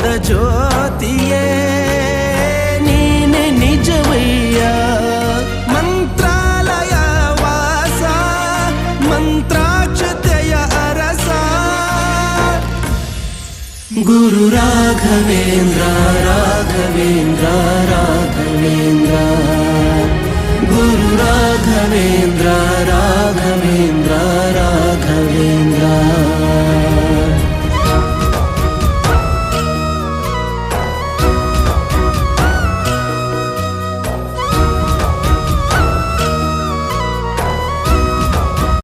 ಜ್ಞಾನದ ಜ್ಯೋತಿಯೇ ನೀನೆ ನಿಜವಯ್ಯ. ಮಂತ್ರಾಲಯ ವಾಸ ಮಂತ್ರಾಕ್ಷತೆಯ ಅರಸ ಗುರು ರಾಘವೇಂದ್ರ ರಾಘವೇಂದ್ರ ರಾಘವೇಂದ್ರ ಗುರು ರಾಘವೇಂದ್ರ ರಾಘವೇಂದ್ರ